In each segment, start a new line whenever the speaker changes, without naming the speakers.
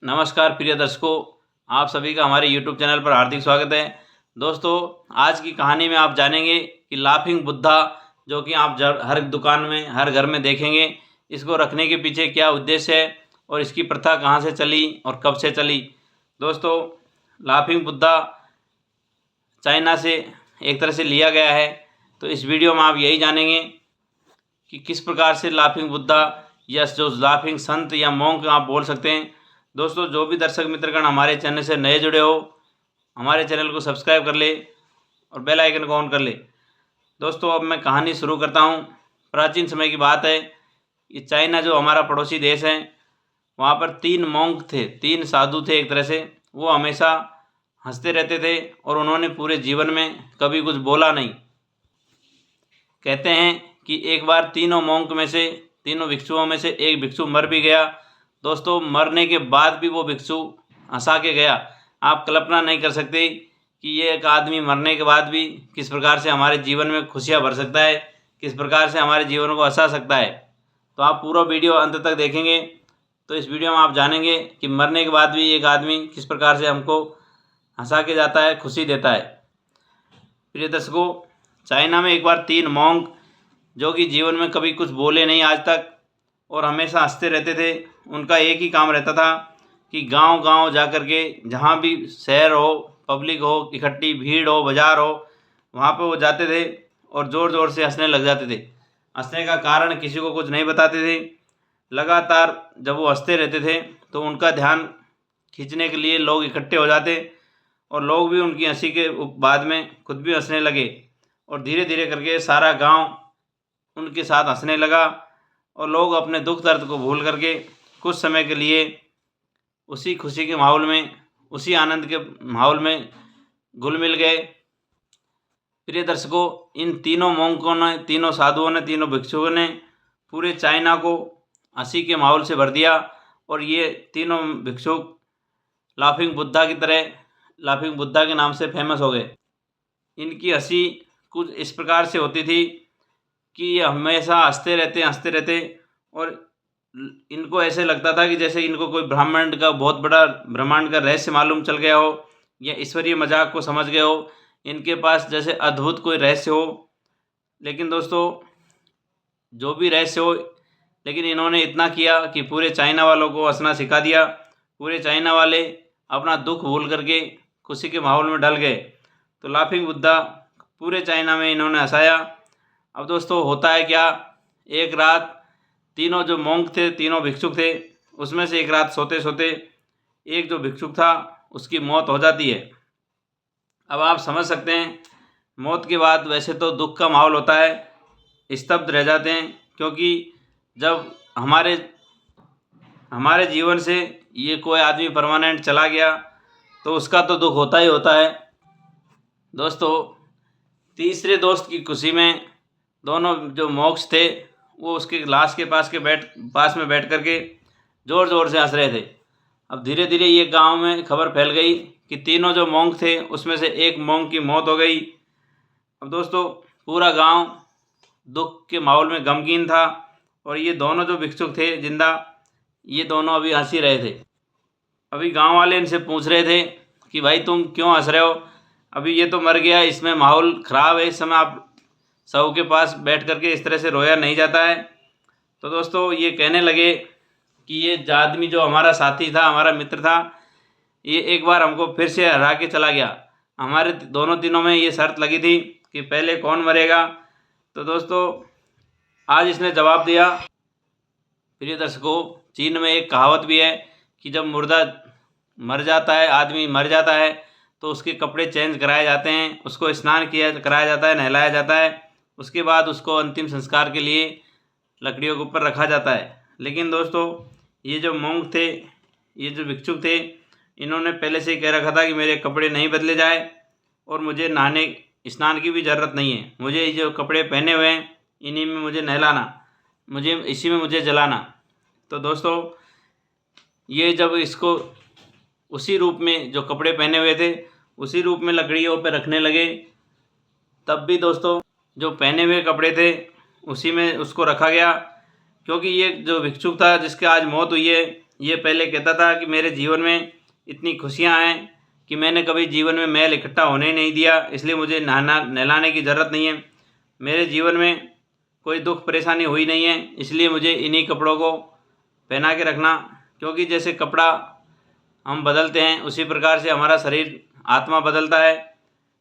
नमस्कार प्रिय दर्शकों, आप सभी का हमारे YouTube चैनल पर हार्दिक स्वागत है। दोस्तों, आज की कहानी में आप जानेंगे कि लाफिंग बुद्धा, जो कि आप हर दुकान में, हर घर में देखेंगे, इसको रखने के पीछे क्या उद्देश्य है और इसकी प्रथा कहाँ से चली और कब से चली। दोस्तों, लाफिंग बुद्धा चाइना से एक तरह से लिया गया है। तो इस वीडियो में आप यही जानेंगे कि किस प्रकार से लाफिंग बुद्धा या जो लाफिंग संत या मोंक आप बोल सकते हैं। दोस्तों, जो भी दर्शक मित्रगण हमारे चैनल से नए जुड़े हो, हमारे चैनल को सब्सक्राइब कर ले और बेल आइकन को ऑन कर ले। दोस्तों, अब मैं कहानी शुरू करता हूँ। प्राचीन समय की बात है। ये चाइना जो हमारा पड़ोसी देश है, वहाँ पर 3 मोंक थे, 3 साधु थे एक तरह से। वो हमेशा हंसते रहते थे और उन्होंने पूरे जीवन में कभी कुछ बोला नहीं। कहते हैं कि एक बार तीनों मोंक में से, तीनों भिक्षुओं में से एक भिक्षु मर भी गया। दोस्तों, मरने के बाद भी वो भिक्षु हंसा के गया। आप कल्पना नहीं कर सकते कि ये एक आदमी मरने के बाद भी किस प्रकार से हमारे जीवन में खुशियाँ भर सकता है, किस प्रकार से हमारे जीवन को हंसा सकता है। तो आप पूरा वीडियो अंत तक देखेंगे तो इस वीडियो में आप जानेंगे कि मरने के बाद भी एक आदमी किस प्रकार से हमको हंसा के जाता है, खुशी देता है। प्रिय दर्शकों, चाइना में एक बार 3 मोंक, जो कि जीवन में कभी कुछ बोले नहीं आज तक और हमेशा हंसते रहते थे, उनका एक ही काम रहता था कि गांव-गांव जा कर के, जहाँ भी शहर हो, पब्लिक हो, इकट्ठी भीड़ हो, बाज़ार हो, वहाँ पे वो जाते थे और ज़ोर-ज़ोर से हंसने लग जाते थे। हंसने का कारण किसी को कुछ नहीं बताते थे। लगातार जब वो हंसते रहते थे तो उनका ध्यान खींचने के लिए लोग इकट्ठे हो जाते और लोग भी उनकी हंसी के बाद में खुद भी हंसने लगे और धीरे धीरे करके सारा गांव उनके साथ हंसने लगा और लोग अपने दुख दर्द को भूल करके कुछ समय के लिए उसी खुशी के माहौल में, उसी आनंद के माहौल में घुल मिल गए। प्रिय दर्शकों, इन तीनों मोंकों ने, तीनों साधुओं ने, तीनों भिक्षुओं ने पूरे चाइना को हंसी के माहौल से भर दिया और ये तीनों भिक्षुक लाफिंग बुद्धा की तरह, लाफिंग बुद्धा के नाम से फेमस हो गए। इनकी हंसी कुछ इस प्रकार से होती थी कि ये हमेशा हंसते रहते और इनको ऐसे लगता था कि जैसे इनको कोई ब्रह्मांड का बहुत बड़ा, ब्रह्मांड का रहस्य मालूम चल गया हो या ईश्वरीय मजाक को समझ गए हो। इनके पास जैसे अद्भुत कोई रहस्य हो। लेकिन दोस्तों, जो भी रहस्य हो, लेकिन इन्होंने इतना किया कि पूरे चाइना वालों को हंसना सिखा दिया। पूरे चाइना वाले अपना दुख भूल करके खुशी के माहौल में ढल गए। तो लाफिंग बुद्धा पूरे चाइना में इन्होंने हंसाया। अब दोस्तों, होता है क्या, एक रात तीनों जो मोंक थे, तीनों भिक्षुक थे, उसमें से एक रात सोते सोते एक जो भिक्षुक था उसकी मौत हो जाती है। अब आप समझ सकते हैं, मौत के बाद वैसे तो दुख का माहौल होता है, स्तब्ध रह जाते हैं, क्योंकि जब हमारे जीवन से ये कोई आदमी परमानेंट चला गया तो उसका तो दुख होता ही होता है। दोस्तों, तीसरे दोस्त की खुशी में दोनों जो मोक्ष थे वो उसके लाश के पास में बैठ करके ज़ोर ज़ोर से हंस रहे थे। अब धीरे धीरे ये गांव में खबर फैल गई कि तीनों जो मोंक थे उसमें से एक मोंक की मौत हो गई। अब दोस्तों, पूरा गांव दुख के माहौल में गमगीन था और ये दोनों जो भिक्षुक थे जिंदा, ये दोनों अभी हंस ही रहे थे। अभी गांव वाले इनसे पूछ रहे थे कि भाई तुम क्यों हंस रहे हो, अभी ये तो मर गया, इसमें माहौल ख़राब है, इस समय आप सब के पास बैठ करके इस तरह से रोया नहीं जाता है। तो दोस्तों, ये कहने लगे कि ये आदमी जो हमारा साथी था, हमारा मित्र था, ये एक बार हमको फिर से हरा के चला गया। हमारे दोनों तीनों में ये शर्त लगी थी कि पहले कौन मरेगा। तो दोस्तों, आज इसने जवाब दिया। प्रिय दर्शकों, चीन में एक कहावत भी है कि जब मुर्दा मर जाता है, आदमी मर जाता है, तो उसके कपड़े चेंज कराए जाते हैं, उसको स्नान कराया जाता है, नहलाया जाता है, उसके बाद उसको अंतिम संस्कार के लिए लकड़ियों के ऊपर रखा जाता है। लेकिन दोस्तों, ये जो मोंक थे, ये जो भिक्षुक थे, इन्होंने पहले से ही कह रखा था कि मेरे कपड़े नहीं बदले जाए और मुझे नहाने स्नान की भी ज़रूरत नहीं है, मुझे ये जो कपड़े पहने हुए हैं इन्हीं में मुझे नहलाना, मुझे इसी में मुझे जलाना। तो दोस्तों, ये जब इसको उसी रूप में, जो कपड़े पहने हुए थे उसी रूप में लकड़ियों पर रखने लगे, तब भी दोस्तों जो पहने हुए कपड़े थे उसी में उसको रखा गया। क्योंकि ये जो भिक्षुक था जिसके आज मौत हुई है, ये पहले कहता था कि मेरे जीवन में इतनी खुशियाँ हैं कि मैंने कभी जीवन में मैल इकट्ठा होने ही नहीं दिया, इसलिए मुझे नहलाने की ज़रूरत नहीं है। मेरे जीवन में कोई दुख परेशानी हुई नहीं है, इसलिए मुझे इन्हीं कपड़ों को पहना के रखना, क्योंकि जैसे कपड़ा हम बदलते हैं उसी प्रकार से हमारा शरीर आत्मा बदलता है।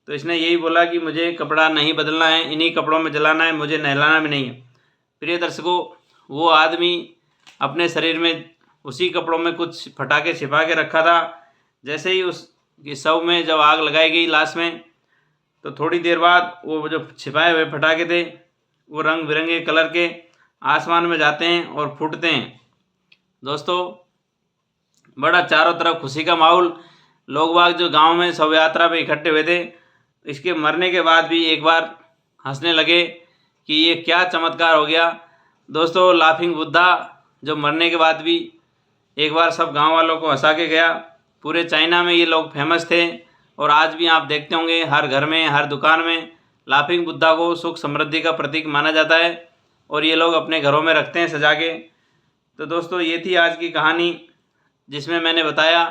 तो इसने यही बोला कि मुझे कपड़ा नहीं बदलना है, इन्हीं कपड़ों में जलाना है, मुझे नहलाना भी नहीं है। प्रिय दर्शकों, वो आदमी अपने शरीर में उसी कपड़ों में कुछ फटाके छिपा के रखा था। जैसे ही उस शव में जब आग लगाई गई लाश में, तो थोड़ी देर बाद वो जो छिपाए हुए फटाके थे वो रंग बिरंगे कलर के आसमान में जाते हैं और फूटते हैं। दोस्तों, बड़ा चारों तरफ खुशी का माहौल, लोग बाग जो गांव में शव यात्रा पे इकट्ठे हुए थे, इसके मरने के बाद भी एक बार हंसने लगे कि ये क्या चमत्कार हो गया। दोस्तों, लाफिंग बुद्धा जो मरने के बाद भी एक बार सब गांव वालों को हंसा के गया। पूरे चाइना में ये लोग फेमस थे और आज भी आप देखते होंगे हर घर में, हर दुकान में लाफिंग बुद्धा को सुख समृद्धि का प्रतीक माना जाता है और ये लोग अपने घरों में रखते हैं सजा के। तो दोस्तों, ये थी आज की कहानी, जिसमें मैंने बताया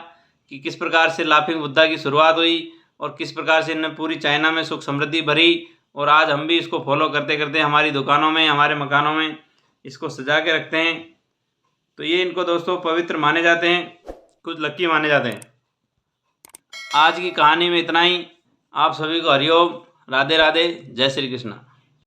कि किस प्रकार से लाफिंग बुद्धा की शुरुआत हुई और किस प्रकार से इन्हें पूरी चाइना में सुख समृद्धि भरी, और आज हम भी इसको फॉलो करते करते हमारी दुकानों में, हमारे मकानों में इसको सजा के रखते हैं। तो ये इनको दोस्तों पवित्र माने जाते हैं, कुछ लक्की माने जाते हैं। आज की कहानी में इतना ही। आप सभी को हरिओम, राधे राधे, जय श्री कृष्ण।